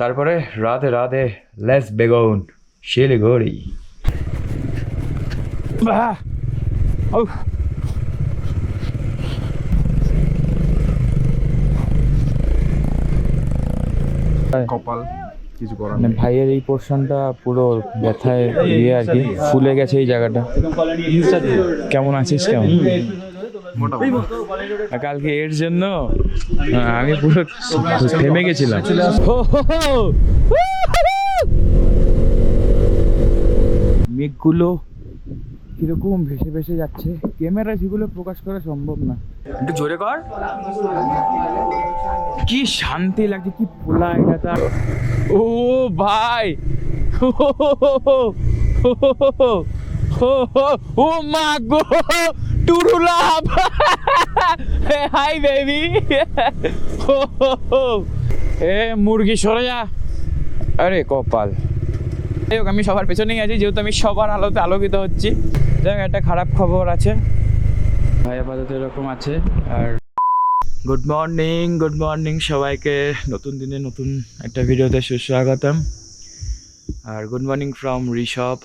তারপরে রাধে রাধে, লেটস বেগুন শিলিগুড়ি। কপাল কিছু করার মানে ভাইয়ের এই পোর্শনটা পুরো ব্যথায় ইয়ে আর কি, ফুলে গেছে এই জায়গাটা। কেমন আছিস? কেমন? কালকে এর জন্য আমি পুরো থেমে গেছিলাম। মেঘগুলো কিরকম ভেসে ভেসে যাচ্ছে, ক্যামেরা যেগুলো প্রকাশ করা সম্ভব না। একটু জোরে কর। কি শান্তি লাগছে, কি পোলা এটা। ও ভাই, ও মা গো, টুরুলা, হাই বেবি। এ মুরগি সরে যা। আরে কপাল। যাই হোক, আমি সবার পেছনেই আছি, যেহেতু আমি সবার আলোতে আলোকিত হচ্ছি। যাই হোক, একটা খারাপ খবর আছে, ভাই আপাতত এরকম আছে। আর গুড মর্নিং সবাইকে, নতুন দিনে নতুন একটা ভিডিওতে সুস্বাগতম। আর গুড মর্নিং ফ্রম ঋষভ।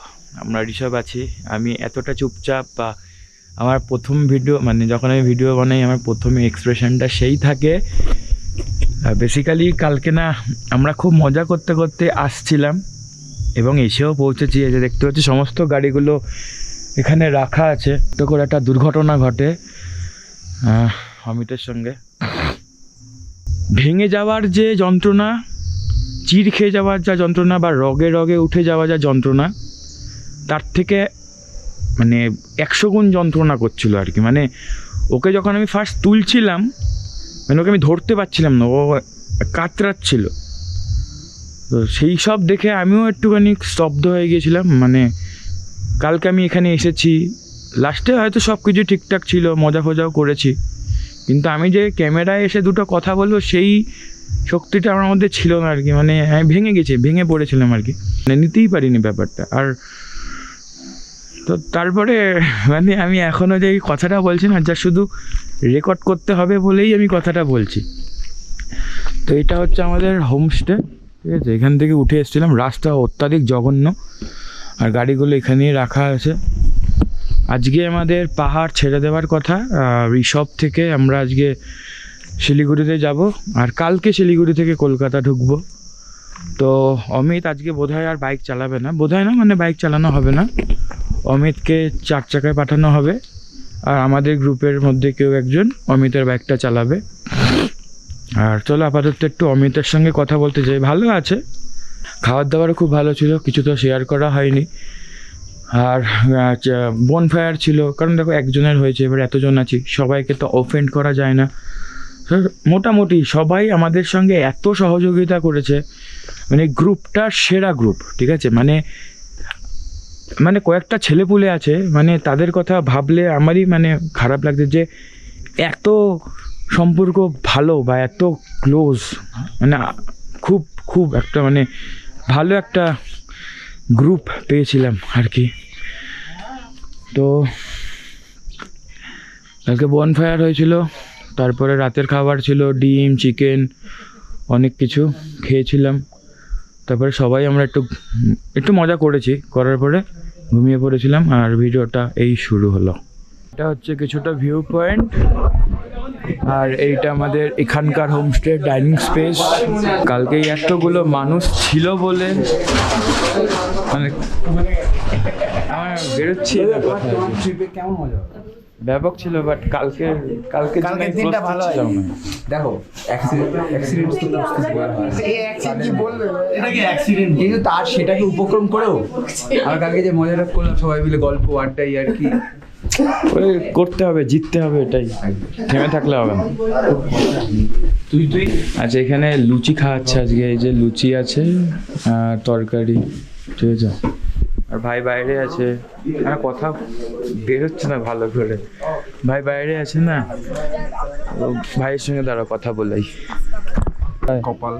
আমরা ঋষভ আছি। আমি এতটা চুপচাপ, বা আমার প্রথম ভিডিও, মানে যখন আমি ভিডিও বানাই আমার প্রথমে এক্সপ্রেশনটা সেই থাকে। বেসিক্যালি কালকে না আমরা খুব মজা করতে করতে আসছিলাম এবং এসেও পৌঁছেছি। এই যে দেখতে পাচ্ছি সমস্ত গাড়িগুলো এখানে রাখা আছে। তো করে একটা দুর্ঘটনা ঘটে অমিতের সঙ্গে। ভেঙে যাওয়ার যে যন্ত্রণা, চির খেয়ে যাওয়ার যা যন্ত্রণা, বা রগে রগে উঠে যাওয়া যা যন্ত্রণা, তার থেকে মানে 100 গুণ যন্ত্রণা করছিল আর কি। মানে ওকে যখন আমি ফার্স্ট তুলছিলাম, মানে ওকে আমি ধরতে পারছিলাম না, ও কাতরাচ্ছিল। তো সেই সব দেখে আমিও একটুখানি স্তব্ধ হয়ে গিয়েছিলাম। মানে কালকে আমি এখানে এসেছি, লাস্টে হয়তো সব কিছু ঠিকঠাক ছিল, মজা ফজাও করেছি, কিন্তু আমি যে ক্যামেরায় এসে দুটো কথা বলবো সেই শক্তিটা আমার মধ্যে ছিল না আর কি। মানে আমি ভেঙে পড়েছিলাম আর কি, মানে নিতেই পারিনি ব্যাপারটা। আর তো তারপরে মানে আমি এখনও যে এই কথাটা বলছি না, যা শুধু রেকর্ড করতে হবে বলেই আমি কথাটা বলছি। তো এটা হচ্ছে আমাদের হোমস্টে, ঠিক আছে। এখান থেকে উঠে এসেছিলাম, রাস্তা অত্যাধিক জঘন্য আর গাড়িগুলো এখানেই রাখা আছে। আজকে আমাদের পাহাড় ছেড়ে দেওয়ার কথা। ঋষভ থেকে আমরা আজকে শিলিগুড়িতে যাব, আর কালকে শিলিগুড়ি থেকে কলকাতা ঢুকবো। তো অমিত আজকে বোধহয় আর বাইক চালাবে না, বোধহয় না মানে বাইক চালানো হবে না। অমিতকে 4 চাকায় পাঠানো হবে, আর আমাদের গ্রুপের মধ্যে কেউ একজন অমিতের বাইকটা চালাবে। আর চলো আপাতত একটু অমিতের সঙ্গে কথা বলতে চাই। ভালো আছে, খাবার দাবারও খুব ভালো ছিল, কিছু তো শেয়ার করা হয়নি। আর বনফায়ার ছিল, কারণ দেখো একজনের হয়েছে, এবার এতজন আছি, সবাইকে তো অফেন্ড করা যায় না। মোটামুটি সবাই আমাদের সঙ্গে এত সহযোগিতা করেছে, মানে গ্রুপটা সেরা গ্রুপ, ঠিক আছে। মানে কয়েকটা ছেলেপুলে আছে, মানে তাদের কথা ভাবলে আমারই মানে খারাপ লাগছে যে এত সম্পর্ক ভালো বা এত ক্লোজ, মানে খুব একটা মানে ভালো একটা গ্রুপ পেয়েছিলাম আর কি। তো কালকে বনফায়ার হয়েছিল, তারপরে রাতের খাবার ছিল ডিম, চিকেন, অনেক কিছু খেয়েছিলাম। তারপরে সবাই আমরা একটু মজা করেছি, করার পরে ঘুমিয়ে পড়েছিলাম, আর ভিডিওটা এই শুরু হলো। এটা হচ্ছে কিছুটা ভিউ পয়েন্ট, আর এইটা আমাদের এখানকার হোমস্টে ডাইনিং স্পেস। কালকে এতগুলো মানুষ ছিল বলে মানে আমার বেরোচ্ছি না কথা। কেমন মজা ব্যাপক ছিল, বাট কালকে দিনটা ভালো হয়। দেখো অ্যাক্সিডেন্ট কি বলবে, এটা কি অ্যাক্সিডেন্ট, কিন্তু তার সেটাকে উপক্রম করেও আর কালকে যে মজাটা করলাম সবাই মিলে, গল্প আড্ডাই আর কি করতে হবে, জিততে হবে, এটাই, থেমে থাকলে হবে না। তুই আচ্ছা, এখানে লুচি খাওয়াচ্ছে আজকে। এই যে লুচি আছে আর তরকারি, ঠিক আছে। আর ভাই বাইরে আছে, আর কথা বেরোচ্ছে না ভালো করে। ভাই বাইরে আছে না, ভাইয়ের সঙ্গে দাঁড়া কথা বলাই। কপাল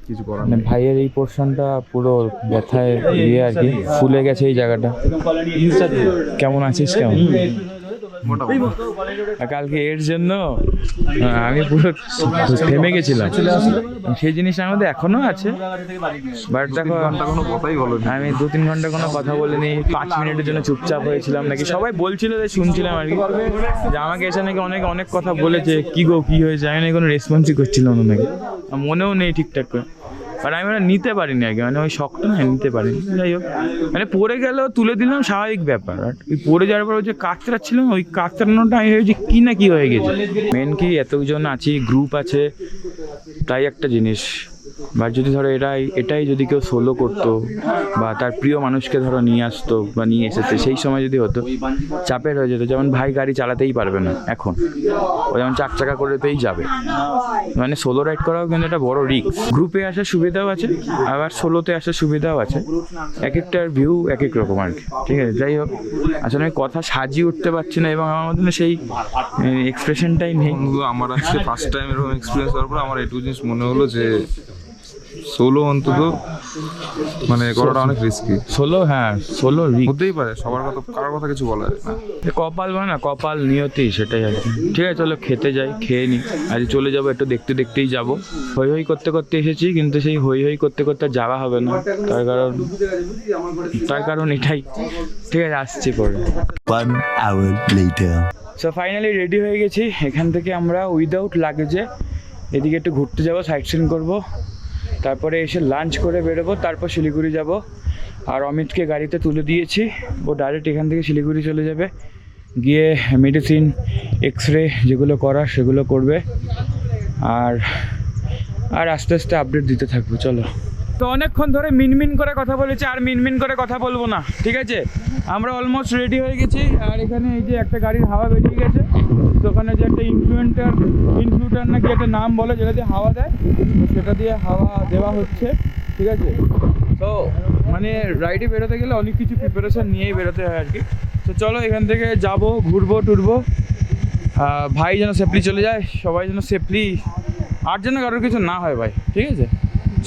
কিছু করার মানে ভাইয়ের এই পোর্শনটা পুরো ব্যথায় ইয়ে আর কি, ফুলে গেছে এই জায়গাটা। কেমন আছিস? কেমন? আর কালকে এর জন্য আমি পুরো থেমে গেছিলাম। সেই জিনিসটা আমাদের এখনো আছে, বাট দেখো কোনো কথাই বলো আমি 2-3 ঘন্টা কোনো কথা বলিনি, 5 মিনিটের জন্য চুপচাপ হয়েছিলাম নাকি সবাই বলছিল যে শুনছিলাম আর কি, যে আমাকে এসে নাকি অনেক কথা বলেছে, কি গো কি হয়েছে, আমি নাকি কোনো রেসপন্সই করছিলাম না নাকি, মনেও নেই ঠিকঠাক করে। বাট আমি ওটা নিতে পারিনি আগে, মানে ওই শখটা না নিতে পারিনি। যাই হোক, মানে পড়ে গেলেও তুলে দিলাম, স্বাভাবিক ব্যাপার। আর ওই পড়ে যাওয়ার পর ওই যে কাতরাচ্ছিলাম, ওই কাতরানোটা আমি ভেবেছি কি না কি হয়ে গেছে। মেন কি এতজন আছি, গ্রুপ আছে, তাই একটা জিনিস। বা যদি ধরো এটাই যদি কেউ সোলো করতো বা তার প্রিয় মানুষকে ধরো নিয়ে আসতো বা নিয়ে এসেছে, সেই সময় যদি হতো চাপের হয়ে যেত। যেমন ভাই গাড়ি চালাতেই পারবে না এখন, ও যেমন 4 চাকা করেতেই যাবে, মানে সোলো রাইড করাও কিন্তু একটা বড় রিস্ক। গ্রুপে আসার সুবিধাও আছে, আবার সোলোতে আসার সুবিধাও আছে, এক একটার ভিউ এক এক রকম আর কি। ঠিক আছে, যাই হোক, আসলে আমি কথা সাজিয়ে উঠতে পারছি না এবং আমার মধ্যে সেই এক্সপ্রেশনটাই নেই। বন্ধু, আমার আজকে ফার্স্ট টাইম এরকম এক্সপিরিয়েন্স হওয়ার পর আমার একটু জিনিস মনে হলো যে সোলো অন্তত মানে করাটা অনেক রিস্কি। সোলো, হ্যাঁ সোলো রিস্ক হতেই পারে, সবার কথা কারোর কথা কিছু বলা যায় না। কপাল মানে না, কপাল নিয়তি, সেটাই আর কি। ঠিক আছে, চলো খেতে যাই, খেয়ে নিই। আজ চলে যাবো, একটু দেখতেই যাবো। হই করতে করতে এসেছি, কিন্তু সেই হই করতে করতে যাওয়া হবে না, তার কারণ এটাই। ঠিক আছে, আসছি পরে। 1 hour later. So finally ready হয়ে গেছি। এখান থেকে আমরা উইদাউট লাগেজে এদিকে একটু ঘুরতে যাবো, সাইট সিন করবো, তারপরে এসে লাঞ্চ করে বেরোবো, তারপর শিলিগুড়ি যাব। আর অমিতকে গাড়িতে তুলে দিয়েছি, ও ডাইরেক্ট এখান থেকে শিলিগুড়ি চলে যাবে, গিয়ে মেডিসিন, এক্সরে যেগুলো করার সেগুলো করবে। আর আস্তে আস্তে আপডেট দিতে থাকবো। চলো। তো অনেকক্ষণ ধরে মিনমিন করে কথা বলেছি, আর মিনমিন করে কথা বলবো না। ঠিক আছে, আমরা অলমোস্ট রেডি হয়ে গেছি। আর এখানে এই যে একটা গাড়ির হাওয়া বেরিয়ে গেছে, তো ওখানে যে একটা ইনফ্লুটার নাকি একটা নাম বলে, যেটা দিয়ে হাওয়া দেয়, সেটা দিয়ে হাওয়া দেওয়া হচ্ছে। ঠিক আছে, তো মানে রাইডে বেরোতে গেলে অনেক কিছু প্রিপারেশান নিয়েই বেরোতে হয় আর কি। তো চলো, এখান থেকে যাবো, ঘুরবো টুরবো, ভাই যেন সেফলি চলে যায়, সবাই যেন সেফলি, আর যেন কারোর কিছু না হয় ভাই। ঠিক আছে,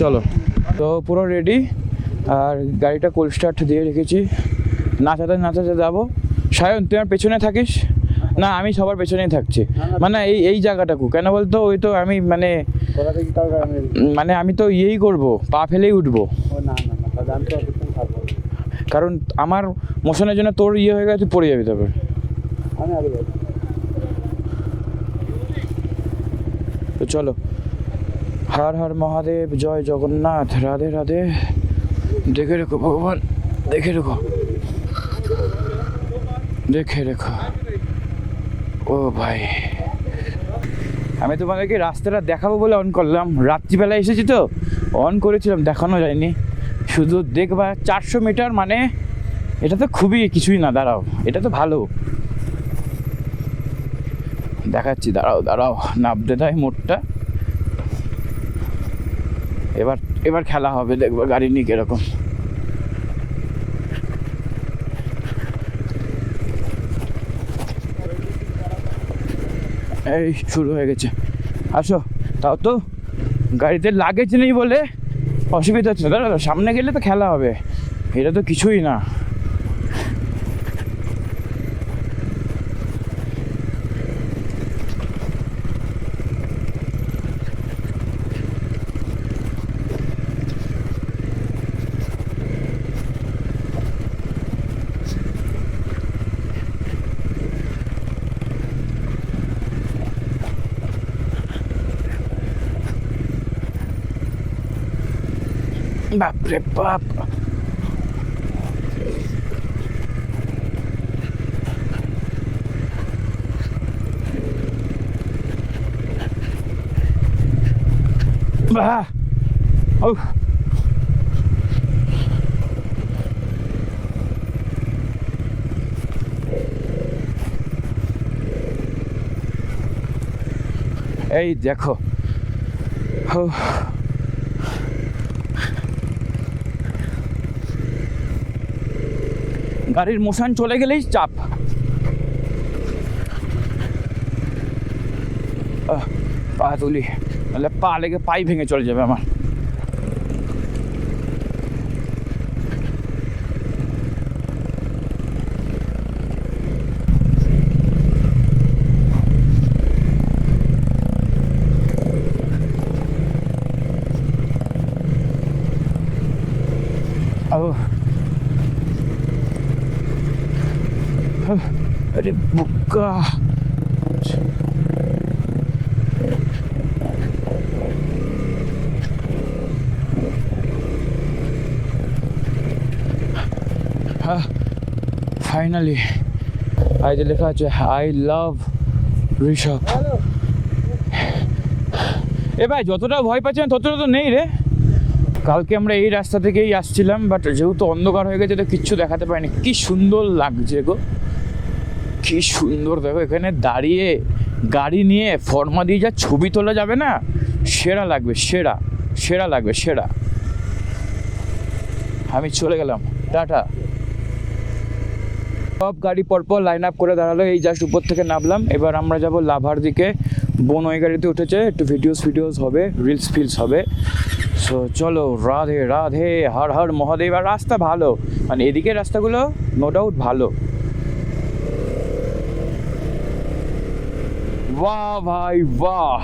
চলো। তো পুরো রেডি, আর গাড়িটা কোল্ড স্টার্ট দিয়ে রেখেছি, নাচাতে যাবো। সায়ন, তুই আমার পেছনে থাকিস না? আমি সবার পেছনেই থাকছি, মানে এই জায়গাটাকু কেন বলতো, ওই তো আমি মানে আমি তো ইয়েই করবো, পা ফেলেই উঠবো, কারণ আমার মোশনের জন্য তোর ইয়ে হয়ে গেছে, পড়ে যাবি তারপর। তো চলো, হর হর মহাদেব, জয় জগন্নাথ, রাধে রাধে। দেখে রেখো ভগবান, দেখে রেখো। ও ভাই, আমি তোমাদেরকে রাস্তাটা দেখাবো বলে অন করলাম, রাত্রিবেলা এসেছি তো অন করেছিলাম, দেখানো যায়নি। শুধু দেখবা 400 মিটার, মানে এটা তো খুবই কিছুই না। দাঁড়াও, এটা তো ভালো দেখাচ্ছি, দাঁড়াও নাবতে দেয় মোড়টা। এবার খেলা হবে, দেখবো গাড়ি নিয়ে কিরকম। এই শুরু হয়ে গেছে, আসো। তাও তো গাড়িতে লাগেজ নেই বলে অসুবিধা হচ্ছে। দাঁড়া, সামনে গেলে তো খেলা হবে, এটা তো কিছুই না। বাপরে বাপ, বাহ, ও এই দেখো, গাড়ির মোশন চলে গেলেই চাপ। পা তুলি, নাহলে পা লেগে পাই ভেঙে চলে যাবে আমার। ও अरे बुक्का ফাইনালি আই যে লেখা আছে আই লাভ ঋষভ। এ ভাই যতটা ভয় পাচ্ছেন ততটা তো নেই রে। কালকে আমরা এই রাস্তা থেকেই আসছিলাম, বাট যেহেতু অন্ধকার হয়ে গেছে তো কিচ্ছু দেখাতে পারিনি। কি সুন্দর লাগছে গো, কি সুন্দর। দেখো এখানে দাঁড়িয়ে গাড়ি নিয়ে ফর্মা দিয়ে যা ছবি তোলা যাবে না, সেরা লাগবে, সেরা সেরা লাগবে, সেরা। আমি চলে গেলাম, টাটা। সব গাড়ি পরপর লাইন আপ করে দাঁড়ালো, এই জাস্ট উপর থেকে নামলাম। এবার আমরা যাব লাভার দিকে। বোন ওই গাড়িতে উঠেছে, একটু ভিডিওস হবে, রিলস হবে। সো চলো, রাধে রাধে, হর হর মহাদেব। আর রাস্তা ভালো, মানে এদিকে রাস্তাগুলো নো ডাউট ভালো। বাহ ভাই বাহ,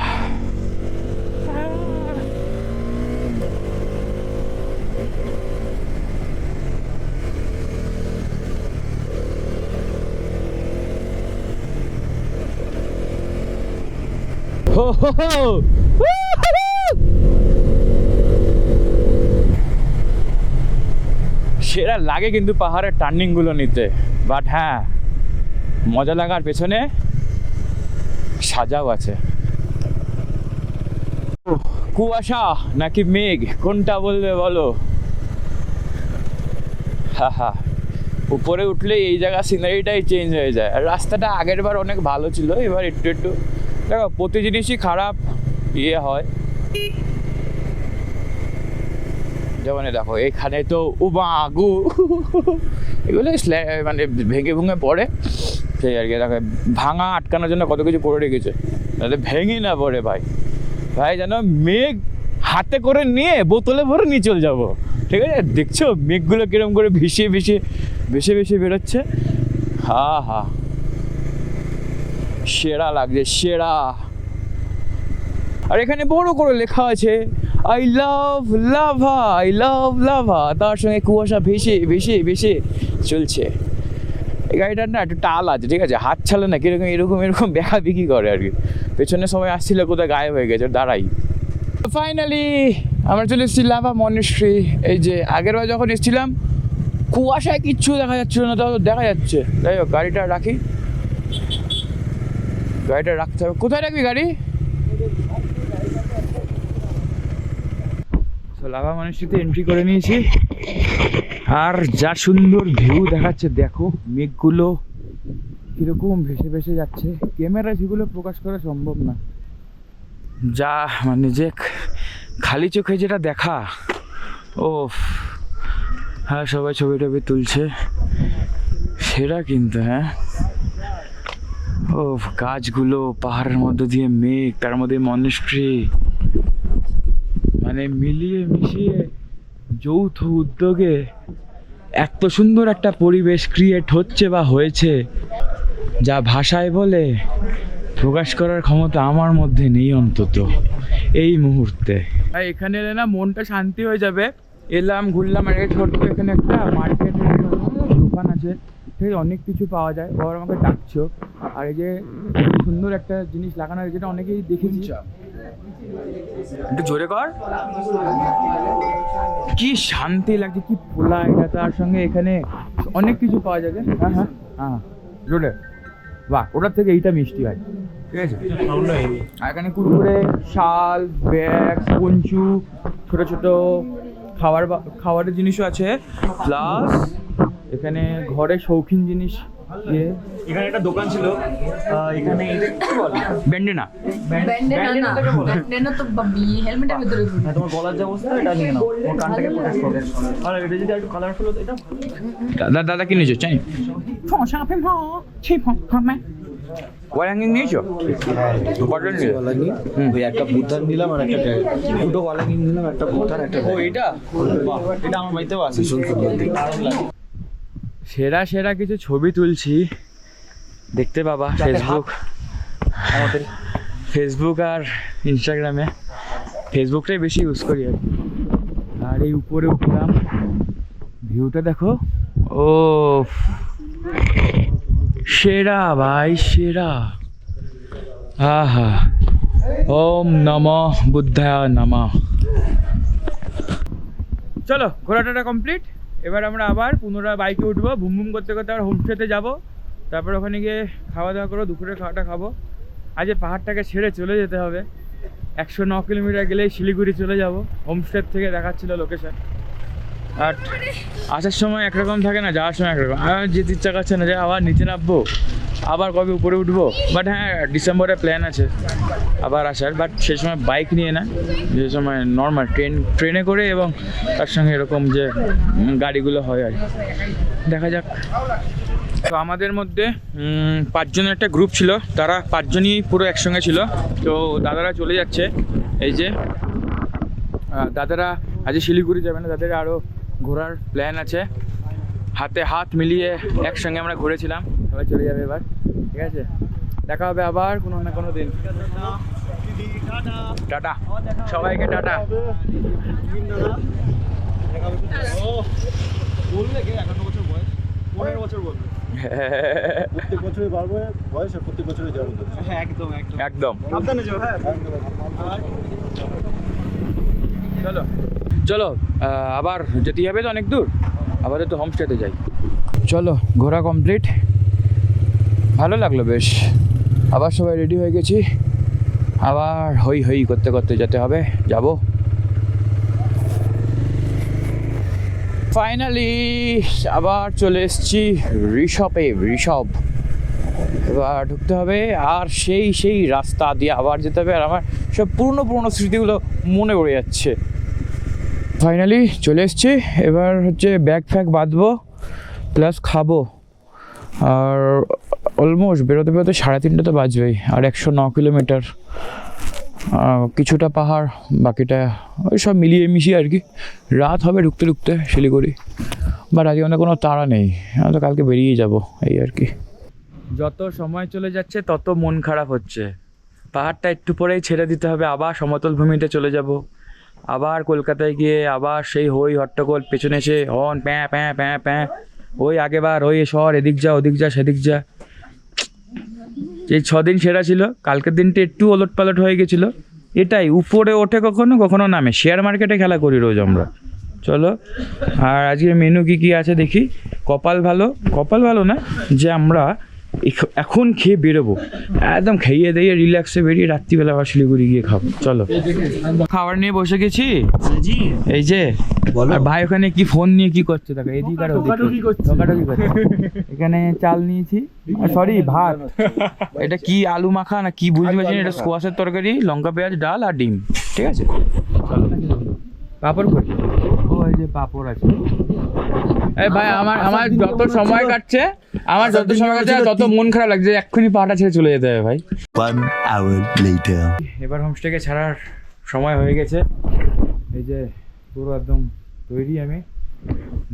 হো হো হো। সেরা লাগে কিন্তু পাহাড়ের টার্নিংগুলো নিতে, বাট হ্যাঁ মজা লাগার পেছনে সাজাও আছে। কুয়াশা নাকি মেঘ কোনটা বলবে বলো? হা হা, উপরে উঠলে এই জায়গা সিনারিটাই চেঞ্জ হয়ে যায়। আর রাস্তাটা আগের বার অনেক ভালো ছিল, এবার একটু একটু দেখো প্রতি জিনিসই খারাপ হয়। যেমন দেখো এখানে তো উবাগু এগুলো মানে ভেঙে ভুঙে পড়ে, সেই আর কি। দেখো ভাঙা আটকানোর জন্য কত কিছু করে রেখেছে, তাহলে ভেঙে না পড়ে। ভাই ভাই যেন মেঘ হাতে করে নিয়ে বোতলে ভরে নিয়ে চলে যাবো, ঠিক আছে? দেখছো মেঘগুলো কিরকম করে ভেসে বেরোচ্ছে। হা হা, সেরা লাগছে, সেরা। আর এখানে বড় করে লেখা আছে I love lava, I love lava. তার সঙ্গে কুয়াশা ভেসে চলছে। এই গাড়িটার না একটু টাল আছে, ঠিক আছে? হাত ছাড়লে না কিরকম এরকম বেকা বিক্রি করে আর কি। পেছনে সবাই আসছিল, কোথায় গায়েব হয়ে গেছে দাঁড়াই। ফাইনালি আমরা চলে এসেছি লাভা মনেস্ট্রি। এই যে আগের বার যখন এসেছিলাম কুয়াশায় কিচ্ছু দেখা যাচ্ছিল না, তাও দেখা যাচ্ছে। যাই হোক গাড়িটা রাখতে হবে। কোথায় রাখবি গাড়ি? লাভা মনেস্ট্রিতে এন্ট্রি করে নিয়েছি। আর যা সুন্দর ভিউ দেখাচ্ছে, দেখো মেঘগুলো কিরকম ভেসে যাচ্ছে। ক্যামেরায় সেগুলো প্রকাশ করা সম্ভব না, যা মানে যে খালি চোখে যেটা দেখা। ও হ্যাঁ, সবাই ছবি টবি তুলছে, সেটা কিন্তু হ্যাঁ। ও গাছগুলো, পাহাড়ের মধ্যে দিয়ে মেঘ, তার মধ্যে মনেস্ট্রি, মানে মিলিয়ে মিশিয়ে যৌথ উদ্যোগে এত সুন্দর একটা পরিবেশ ক্রিয়েট হচ্ছে বা হয়েছে, যা ভাষায় বলে প্রকাশ করার ক্ষমতা আমার মধ্যে নেই অন্তত এই মুহূর্তে। এখানে এলে না মনটা শান্তি হয়ে যাবে। এলাম, ঘুরলাম, আর ছোট্ট এখানে একটা মার্কেট দোকান আছে, ঠিক আছে? অনেক কিছু পাওয়া যায়। ওরা আমাকে ডাকছো। আর এই যে সুন্দর একটা জিনিস লাগানো, যেটা অনেকেই দেখেছি। একটু জোরে কর, কি শান্তি লাগছে, কি খোলা এটা। তার সঙ্গে এখানে অনেক কিছু পাওয়া যাবে। হ্যাঁ হ্যাঁ হ্যাঁ, জোরে বাহ, ওটার থেকে এইটা মিষ্টি হয়, ঠিক আছে? আর এখানে কুরকুরে, শাল, ব্যাগ, পঞ্চু, ছোট ছোট খাবারের জিনিসও আছে। প্লাস এখানে ঘরে শৌখিন জিনিস। এখানে একটা দোকান ছিল, এখানে ব্যান্ডেনা। ব্যান্ডেনা তো বাবলি হেলমেটের ভিতরে তোমার গলার যে অবস্থা এটা নিয়ে নাও, তোমার কানটাকে প্রোটেক্ট করবে। আর এটা যদি একটু কালারফুল হতো, এটা দাদা কি নিয়েছো? চাই ওয়ারাঙ্গিং নিয়েছো? কটন নিয়েছো? ওই একটা বুদ্ধার নিলাম, আর একটা দুটো ওয়ালাঙ্গিং নিলাম, একটা বুদ্ধার, একটা ও এটা এটা আমার বাড়িতেও আছে। সেরা কিছু ছবি তুলছি, দেখতে পাবা ফেসবুক আর ইনস্টাগ্রামে। ফেসবুকটাই বেশি ইউজ করি আর কি। আর এই উপরে উঠলাম, ভিউটা দেখো, ও সেরা ভাই সেরা। আহা, ওম নমঃ বুদ্ধায় নমঃ। চলো ঘোরাটা কমপ্লিট। এবার আমরা আবার পুনরায় বাইকে উঠবো, বুম বুম করতে করতে আবার হোমস্টেতে যাবো। তারপর ওখানে গিয়ে খাওয়া দাওয়া করবো, দুপুরের খাওয়াটা খাবো। আজ এই পাহাড়টাকে ছেড়ে চলে যেতে হবে। 109 কিলোমিটার গেলেই শিলিগুড়ি চলে যাব। হোমস্টে থেকে দেখাচ্ছিল লোকেশন। আর আসার সময় একরকম থাকে না, যাওয়ার সময় একরকম। আমার যেতে ইচ্ছা করছে না যে আবার নিচে নামবো, আবার কবে উপরে উঠবো। বাট হ্যাঁ, ডিসেম্বরে প্ল্যান আছে আবার আসার। বাট সেই সময় বাইক নিয়ে না, যে সময় নর্মাল ট্রেনে করে, এবং তার সঙ্গে এরকম যে গাড়িগুলো হয় আর কি। দেখা যাক। তো আমাদের মধ্যে 5 জনের একটা গ্রুপ ছিল, তারা 5 জনই পুরো একসঙ্গে ছিল। তো দাদারা চলে যাচ্ছে, এই যে দাদারা আজ শিলিগুড়ি যাবে না, তাদের আরও ঘোরার প্ল্যান আছে। হাতে হাত মিলিয়ে একসঙ্গে আমরা ঘুরেছিলাম, সবাই চলে যাবে এবার। ঠিক আছে, দেখা হবে আবার কোনো না কোনো দিন। টাটা সবাইকে, টাটা। প্রত্যেক বছরই বাড়বে বয়স, আর প্রত্যেক বছরই যাবো। একদম একদম একদম। সাবধানে যাও। হ্যাঁ চলো চলো, আবার যেতে হবে তো অনেক দূর, আবার তো হোমস্টেতে যাই। চলো ঘোরা কমপ্লিট, ভালো লাগলো বেশ। আবার সবাই রেডি হয়ে গেছি, আবার হই হই করতে করতে যেতে হবে, যাব। ফাইনালি আবার চলে এসেছি ঋষভ। এবার ঢুকতে হবে, আর সেই রাস্তা দিয়ে আবার যেতে হবে। আর আমার সব পুরনো স্মৃতিগুলো মনে পড়ে যাচ্ছে। ফাইনালি চলে এসেছি, এবার হচ্ছে ব্যাগ ফ্যাগ বাঁধবো, প্লাস খাবো। আর অলমোস্ট বেরোতে 3:30 তো বাজবেই। আর 109 কিলোমিটার, কিছুটা পাহাড়, বাকিটা ওই সব মিলিয়ে মিশিয়ে আর কি। রাত হবে ঢুকতে শিলিগুড়ি। বাট আজকে অনেক কোনো তাড়া নেই, আমি তো কালকে বেরিয়ে যাব, এই আর কি। যত সময় চলে যাচ্ছে তত মন খারাপ হচ্ছে। পাহাড়টা একটু পরেই ছেড়ে দিতে হবে, আবার সমতল ভূমিতে চলে যাব। আবার কলকাতায় গিয়ে আবার সেই হই হট্টগোল, পেছনে এসে হর্ন প্যাঁ প্যাঁ প্যাঁ প্যাঁ, ওই আগেবার ওই শহর, এদিক যা ওদিক যা সেদিক যা। এই 6 দিন সেরা ছিল, কালকের দিনটা একটু ওলট পালট হয়ে গেছিলো। এটাই উপরে ওঠে কখনো নামে, শেয়ার মার্কেটে খেলা করি রোজ আমরা। চলো, আর আজকের মেনু কী আছে দেখি। কপাল ভালো না যে আমরা এখন খেয়ে বেরোবো, একদম খাইয়ে দিয়ে রিল্যাক্সে বেরিয়ে রাত্রিবেলা আবার শিলিগুড়ি গিয়ে খাবো। চলো, খাবার নিয়ে বসে গেছি, এই যে। আর ভাই ওখানে কি ফোন নিয়ে কি করছে দেখো, এদিক আর ঠোকাঠুকি করছে। এখানে চাল নিয়েছি, সরি ভাত। এটা কি আলু মাখা না কি বুঝতে পারছি না, এটা স্কোয়াশের তরকারি, লঙ্কা পেঁয়াজ ডাল আর ডিম। ঠিক আছে, চলো। পাঁপড় করি, ও এই যে পাঁপড় আছে। এই ভাই আমার যত সময় কাটছে তত মন খারাপ লাগছে, এক্ষুনি পাহাড়টা ছেড়ে চলে যেতে হবে ভাই। 1 hour later. এবার হোমস্টেকে ছাড়ার সময় হয়ে গেছে। এই যে পুরো একদম তৈরি আমি।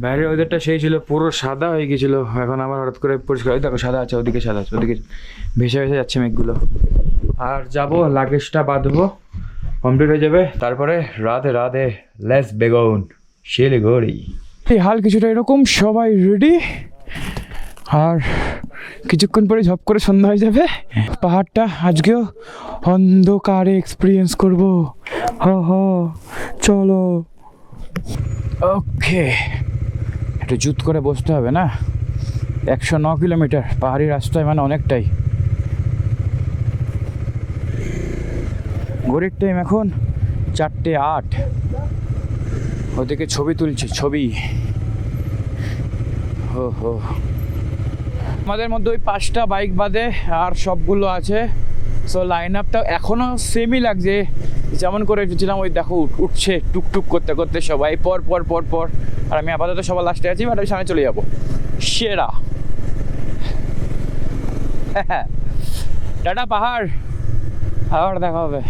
বাইরের ওয়েদারটা সেই ছিল, পুরো সাদা হয়ে গেছিলো, এখন আবার হঠাৎ করে পরিষ্কার। দেখো সাদা আছে, ওদিকে সাদা আছে, ওদিকে ভেসে যাচ্ছে মেঘগুলো। আর যাব, লাগেজটা বাঁধবো, কমপ্লিট হয়ে যাবে। তারপরে রাধে লেটস বেগন শিলিগুড়ি। এই হাল কিছুটা এরকম, সবাই রেডি। আর কিছুক্ষণ পরে ঝপ করে সন্ধ্যা হয়ে যাবে। পাহাড়টা আজকেও অন্ধকারে এক্সপিরিয়েন্স করব। চলো। ওকে, একটু জুত করে বসতে হবে না। 109 কিলোমিটার পাহাড়ি রাস্তায়, মানে অনেকটাই। ঘড়ির টাইম এখন 4:08। ওদিকে ছবি তুলছে, ছবি। আমাদের মধ্যে ওই 5টা বাইক বাদে আর সবগুলো আছে। সো লাইন আপটা এখনও সেমই লাগছে যেমন করে ছিলাম। ওই দেখো উঠছে টুকটুক করতে করতে সবাই পর। আর আমি আপাতত সবার লাস্টে আছি, বাট আমি সামনে চলে যাবো। সেরা। টাটা পাহাড়, আবার দেখা হবে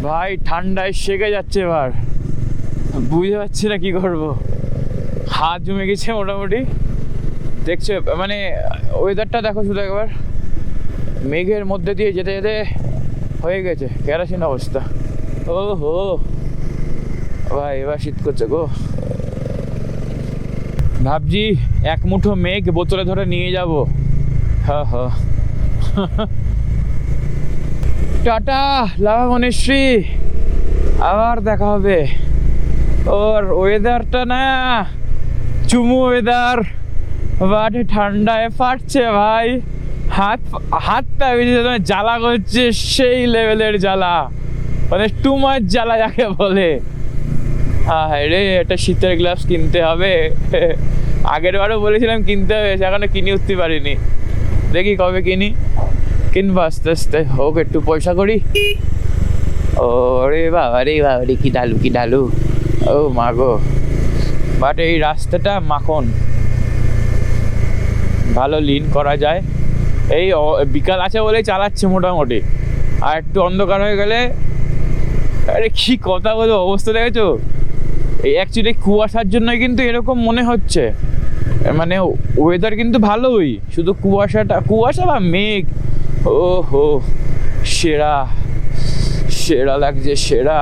ভাই। ঠান্ডায় সেকে যাচ্ছে এবার, বুঝতে পারছি না কি করবো। হাত জমে গেছে মোটামুটি, দেখছো মানে ওয়েদারটা দেখো শুধু একবার। মেঘের মধ্যে দিয়ে যেতে যেতে হয়ে গেছে কেরাসিন অবস্থা। ভাই এবার শীত করছে গো। ভাবছি এক মুঠো মেঘ বোতলে ধরে নিয়ে যাব। হ্যাঁ হ্যাঁ, টাটা লাভা মনীশ্রী, আবার দেখা হবে। ওর ওয়েদারটা না চুমু ওয়েদার, বাট ঠান্ডায় ফাটছে ভাই, হাতটা জ্বালা করছে, সেই লেভেলের জ্বালা, মানে টু মাচ জ্বালা যাকে বলে। হ্যাঁ রে, একটা শীতের গ্লাভস কিনতে হবে, আগের বারও বলেছিলাম কিনতে হবে, এখনো কিনে উঠতে পারিনি, দেখি কবে কিনবো আস্তে আস্তে, হোক একটু পয়সা করি। ওরে বাবা রে বাবা রে, কি ডালু, ও মা গো। বাট এই রাস্তাটা মাখন, ভালো লিন করা যায়। এই বিকাল আছে বলেই চালাচ্ছে মোটামুটি, আর একটু অন্ধকার হয়ে গেলে, আরে কি কথা বলবো, অবস্থা দেখেছো? এই অ্যাকচুয়ালি কুয়াশার জন্যই কিন্তু এরকম মনে হচ্ছে, মানে ওয়েদার কিন্তু ভালোই, শুধু কুয়াশা বা মেঘ, ও হো সেরা লাগছে, সেরা।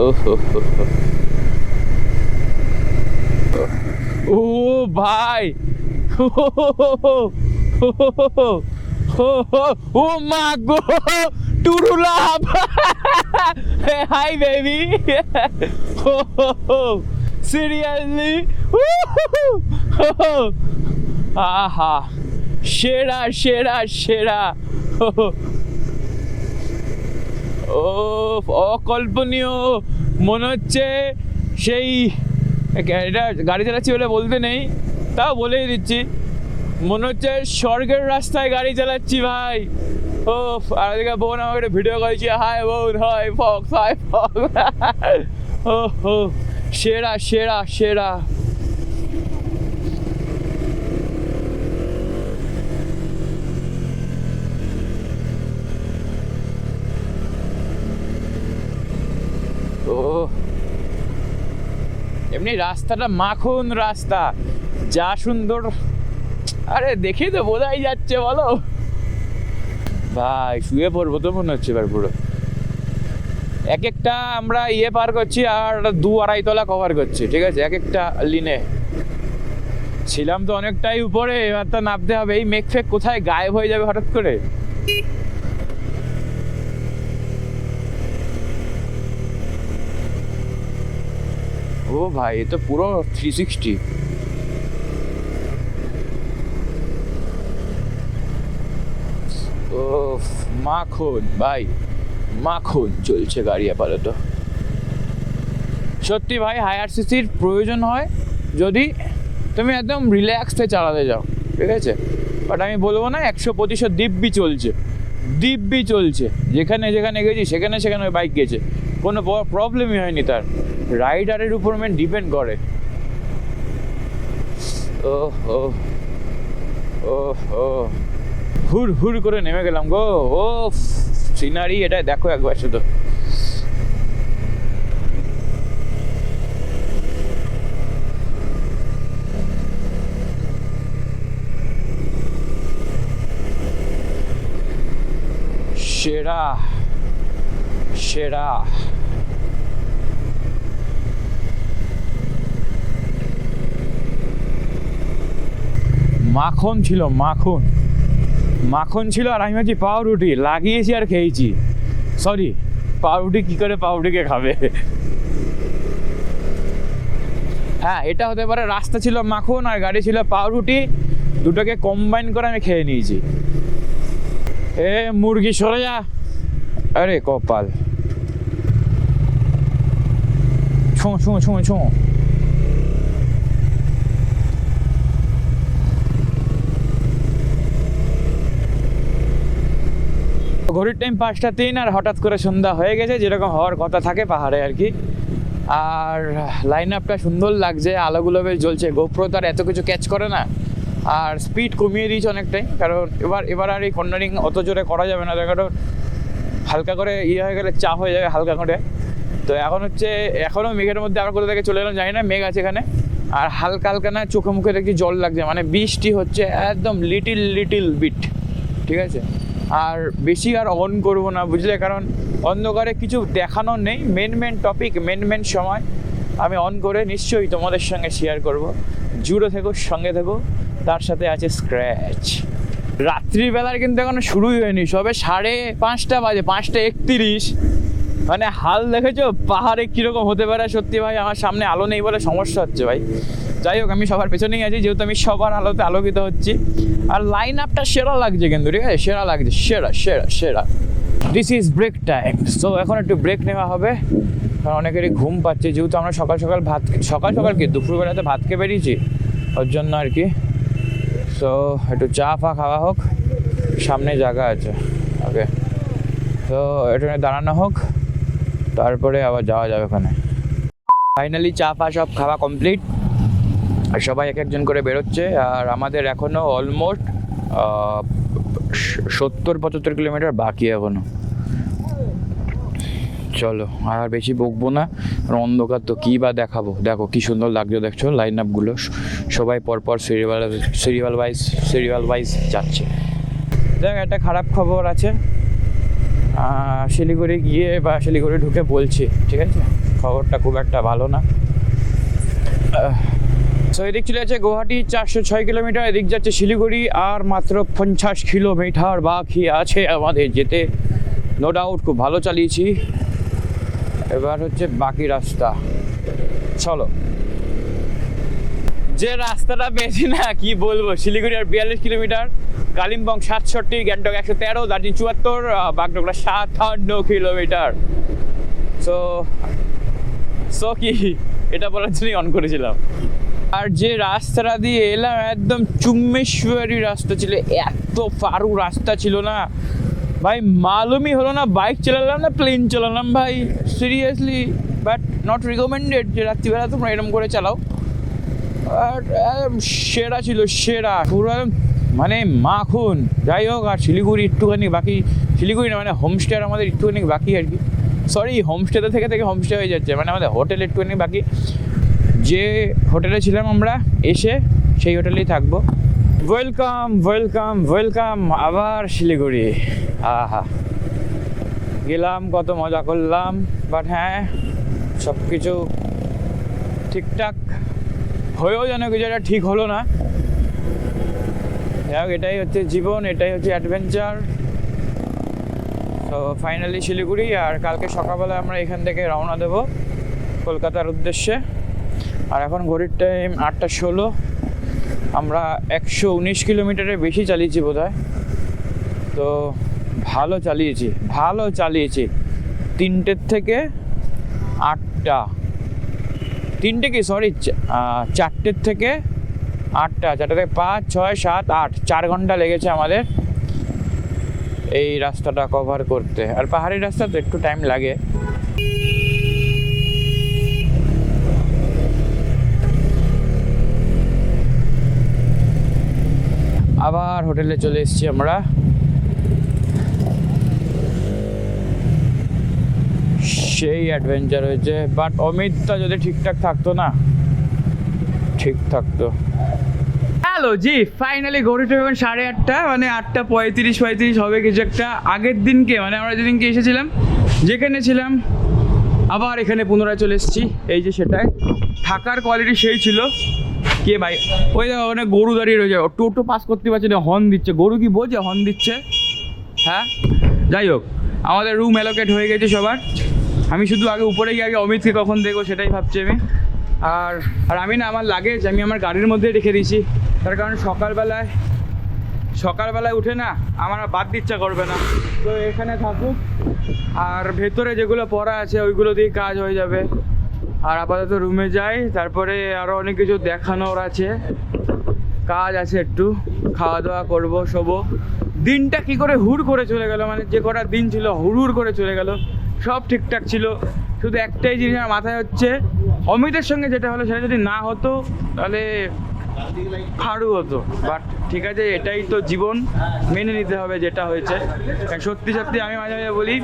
ও হো হো, ও ভাই, ও মা গো, টুরুলাভ, হাই বেবি, সিরিয়াসলি, আহা, সেরা, ও অকল্পনীয় মনে হচ্ছে। সেই এটা গাড়ি চালাচ্ছি বলে বলতে নেই, তাও বলেই দিচ্ছি, মনে হচ্ছে স্বর্গের রাস্তায় গাড়ি চালাচ্ছি ভাই। ও আর এদিকে বোন আমাকে একটা ভিডিও করেছি, হাই বোন, হাই ফক্স, ও হো, সেরা। ও এমনি রাস্তাটা মাখন রাস্তা, যা সুন্দর, আরে দেখে তো বোঝাই যাচ্ছে, বলো ভাই, শুয়ে পড়বো তো মনে হচ্ছে এবার পুরো। এক একটা আমরা পার করছি আর 2-2.5 তলা কভার করছি, ঠিক আছে, এক একটা লিনে। ছিলাম তো অনেকটাই উপরে, এবার তো নামতে হবে। এই মেঘ ফেক কোথায় গায়েব হয়ে যাবে হঠাৎ করে। ও ভাই, এ তো পুরো 360। ও মাখন ভাই, মাখন চলছে গাড়ি আপাতত। সত্যি ভাই, হায়ার সিসির প্রয়োজন হয় যদি তুমি একদম রিল্যাক্সে চালাতে যাও, ঠিক আছে। বাট আমি বলবো না, 100% দিব্যি চলছে, যেখানে গেছি সেখানে বাইক গেছে, কোনো প্রবলেমই হয়নি। তার রাইডারের উপর ডিপেন্ড করে। ও হুর করে নেমে গেলাম গো। ও সিনারি, এটা দেখো একবার শুধু। সেরা মাখন ছিল, মাখন ছিল। আর আমি ভাবছি পাউরুটি লাগিয়েছি আর খেয়েছি। সরি, পাউরুটি কি করে পাউরুটিকে খাবে। হ্যাঁ, এটা হতে পারে, রাস্তা ছিল মাখন আর গাড়ি ছিল পাউরুটি, দুটোকে কম্বাইন করে আমি খেয়ে নিয়েছি। এ মুরগি সরে যা, আরে কপাল, ছো। ঘড়ির টাইম 5টা 3, আর হঠাৎ করে সন্ধ্যা হয়ে গেছে, যেরকম হওয়ার কথা থাকে পাহাড়ে আর কি। আর লাইন আপটা সুন্দর লাগছে, আলোগুলো বেশ জ্বলছে। গোপ্রো তো আর এত কিছু ক্যাচ করে না, আর স্পিড কমিয়ে দিয়েছে অনেকটাই, কারণ এবার আর এই কর্নারিং অত জোরে করা যাবে না, কারণ হালকা করে হয়ে গেলে চাপ হয়ে যাবে হালকা করে। তো এখনও মেঘের মধ্যে আবার কোথা থেকে চলে এলাম জানি না, মেঘ আছে এখানে। আর হালকা না চোখে মুখে দেখি জল লাগছে, মানে বৃষ্টি হচ্ছে একদম লিটিল বিট, ঠিক আছে। আর বেশি আর অন করবো না, বুঝলে, কারণ অন্ধকারে কিছু দেখানোর নেই। মেন টপিক, মেন সময় আমি অন করে নিশ্চয়ই তোমাদের সঙ্গে শেয়ার করব। জুড়ে থেকো, সঙ্গে থেকো। তার সাথে আছে স্ক্র্যাচ। রাত্রিবেলার কিন্তু এখনো শুরুই হয়নি, সবে 5:30 বাজে, 5:31। মানে হাল দেখেছো পাহাড়ে কীরকম হতে পারে। সত্যি ভাই আমার সামনে আলো নেই বলে সমস্যা হচ্ছে ভাই। যাই হোক, আমি সবার পেছনেই আছি, যেহেতু আমি সবার আলোতে আলোকিত হচ্ছি। আর লাইন আপটা সেরা লাগছে কিন্তু, ঠিক আছে, সেরা লাগছে, সেরা সেরা সেরা। This is break time. So এখন একটু ব্রেক নেওয়া হবে, কারণ অনেকেরই ঘুম পাচ্ছে, যেহেতু আমরা সকাল সকাল কি দুপুরবেলাতে ভাত খেয়ে বেরিয়েছি, ওর জন্য আর কি। সো একটু চা ফা খাওয়া হোক, সামনে জায়গা আছে। ওকে, তো একটু দাঁড়ানো হোক, তারপরে আবার যাওয়া যাবে ওখানে। ফাইনালি চা ফা সব খাওয়া কমপ্লিট, আর সবাই এক একজন করে বেরোচ্ছে। আর আমাদের এখনও অলমোস্ট 70-75 কিলোমিটার বাকি এখনো। চলো আর বেশি বকবো না, অন্ধকার তো কী বা দেখাবো। দেখো কি সুন্দর লাগছে, দেখছো লাইন আপগুলো, সবাই পরপর সিরিয়াল ওয়াইজ যাচ্ছে। দেখ, একটা খারাপ খবর আছে, শিলিগুড়ি গিয়ে বা শিলিগুড়ি ঢুকে বলছি, ঠিক আছে, খবরটা খুব একটা ভালো না। সো এদিক চলে যাচ্ছে গুয়াহাটি 406 কিলোমিটার, এদিক যাচ্ছে শিলিগুড়ি, আর মাত্র 50 কিলোমিটার বাকি আছে আমাদের যেতে। নো ডাউট খুব ভালো চালিয়েছি, এবার হচ্ছে বাকি রাস্তা। চলো, যে রাস্তাটা পেয়েছি না কি বলবো, শিলিগুড়ি আর 42 kilometre, Kalimpong 67, Gangtok 113, Darjeeling 74, Bagdogra 57 kilometre. So কি এটা বলার জন্যই অন করেছিলাম। আর যে রাস্তাটা দিয়ে এলাম একদম চুম্বেশ্বরী রাস্তা ছিল, এত ফারু রাস্তা ছিল না ভাই, মালুমই হলো না বাইক চালালাম না প্লেন চালালাম ভাই, সিরিয়াসলি। বাট নট রিকমেন্ডেড যে রাত্রিবেলা তোমরা এরকম করে চালাও। আর সেরা ছিল, সেরা পুরো মানে মাখন। যাই হোক, আর শিলিগুড়ি একটুখানি বাকি, শিলিগুড়ি না মানে হোমস্টে আর আমাদের একটুখানি বাকি আর কি। সরি, হোমস্টেতে থেকে হোমস্টে হয়ে যাচ্ছে, মানে আমাদের হোটেল একটুখানি বাকি। যে হোটেলে ছিলাম আমরা এসে, সেই হোটেলেই থাকবো। ওয়েলকাম ওয়েলকাম ওয়েলকাম আবার শিলিগুড়ি। আহা, গেলাম, কত মজা করলাম। বাট হ্যাঁ, সব কিছু ঠিকঠাক হয়েও যেন কিছু একটা ঠিক হলো না। যাই হোক, এটাই হচ্ছে জীবন, এটাই হচ্ছে অ্যাডভেঞ্চার। তো ফাইনালি শিলিগুড়ি, আর কালকে সকালবেলা আমরা এখান থেকে রওনা দেব কলকাতার উদ্দেশ্যে। আর এখন ঘড়ির টাইম 8:16, আমরা 119 কিলোমিটারের বেশি চালিয়েছি বোধহয়। তো ভালো চালিয়েছি 3টের থেকে 8টা, 3টে কি সরি 4টের থেকে 8টা, 4টে থেকে 5, 6, 7, 8, 4 ঘন্টা লেগেছে আমাদের এই রাস্তাটা কভার করতে। আর পাহাড়ি রাস্তা তো একটু টাইম লাগে। আবার হোটেলে চলে এসেছি আমরা। সেই অ্যাডভেঞ্চার হয়েছে, বাট অমিতটা যদি ঠিকঠাক থাকতো না, ঠিক থাকতো। হ্যালো জি, ফাইনালি ঘড়িটা এখন 8:30, মানে 8:35 হবে কিছু একটা। আগের দিনকে মানে আমরা যেদিনকে এসেছিলাম, যেখানে ছিলাম, আবার এখানে পুনরায় চলে এসেছি। এই যে সেটাই, থাকার কোয়ালিটি সেই ছিল। কে ভাই, ওই দেখো ওখানে গরু দাঁড়িয়ে রয়েছে, টোটো পাস করতে পারছে না, হর্ন দিচ্ছে। গরু কি বোঝে হর্ন দিচ্ছে? হ্যাঁ, যাই হোক, আমাদের রুম অ্যালোকেট হয়ে গেছে সবার। আমি শুধু আগে উপরে গিয়ে আগে অমিতকে কখন দেখবো সেটাই ভাবছি আমি। আর আমি না, আমার লাগেজ আমি আমার গাড়ির মধ্যে রেখে দিয়েছি, তার কারণ সকালবেলায় উঠে না আমার বাদ ইচ্ছা করবে না। তো এখানে থাকুক, আর ভেতরে যেগুলো পড়া আছে ওইগুলো দিয়ে কাজ হয়ে যাবে। আর আপাতত রুমে যাই, তারপরে আরও অনেক কিছু দেখানোর আছে, কাজ আছে, একটু খাওয়া দাওয়া করবো, শোবো। দিনটা কি করে হুড় করে চলে গেল, মানে যে কটা দিন ছিল হুড় করে চলে গেল। সব ঠিকঠাক ছিল, শুধু একটাই জিনিস আমার মাথায় হচ্ছে, অমিতের সঙ্গে যেটা হলো সেটা যদি না হতো তাহলে ফাড়ু হতো। বাট ঠিক আছে, এটাই তো জীবন, মেনে নিতে হবে যেটা হয়েছে। সত্যি আমি মাঝে মাঝে বলি,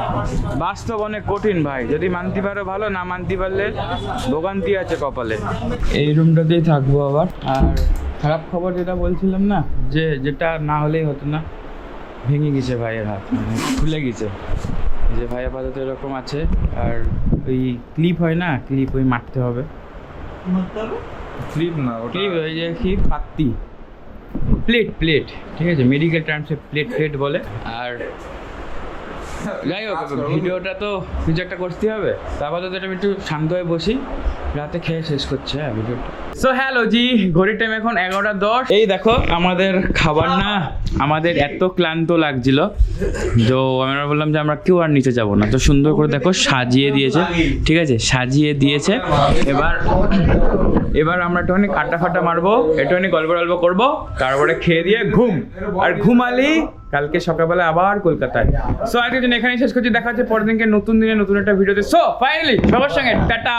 বাস্তব অনেক কঠিন ভাই, যদি মানতে পারো ভালো, না মানতে পারলে ভোগান্তি আছে কপালে। এই রুমটাতেই থাকবো আবার। আর খারাপ খবর যেটা বলছিলাম না, যেটা না হলেই হতো না, ভেঙে গেছে ভাইয়ের হাত, মানে খুলে গেছে। যে ভাই আপাতত এরকম আছে। আর ওই ক্লিপ হয় না, ক্লিপ ওই মারতে হবে। ক্লিপ না ওটা কি ওই যে কি পাত্তি প্লেট প্লেট ঠিক আছে মেডিকেল টার্মসে প্লেট প্লেট বলে। আর যাই হোক ভিডিওটা তো কিছু একটা করতে হবে, তারপর তো আমি একটু শান্ত হয়ে বসি, রাতে খেয়ে শেষ করছে হ্যাঁ ভিডিওটা। সো হ্যালো জি, ঘড়ির টাইম এখন 11:10। এই দেখো আমাদের খাবার না, আমাদের এত ক্লান্ত লাগছিল তো আমরা বললাম যে আমরা কেউ আর নিচে যাব না, তো সুন্দর করে দেখো সাজিয়ে দিয়েছে, ঠিক আছে সাজিয়ে দিয়েছে। এবার আমরা একটুখানি আটা ফাটা মারবো, একটুখানি গল্প টল্প করবো, তারপরে খেয়ে দিয়ে ঘুম, আর ঘুমালি কালকে সকালবেলা আবার কলকাতায়। সো আজকের জন্য এখানেই শেষ করছি, দেখা হচ্ছে পরের দিনকে নতুন দিনে নতুন একটা ভিডিওতে। সো ফাইনালি সবার সঙ্গে টাটা।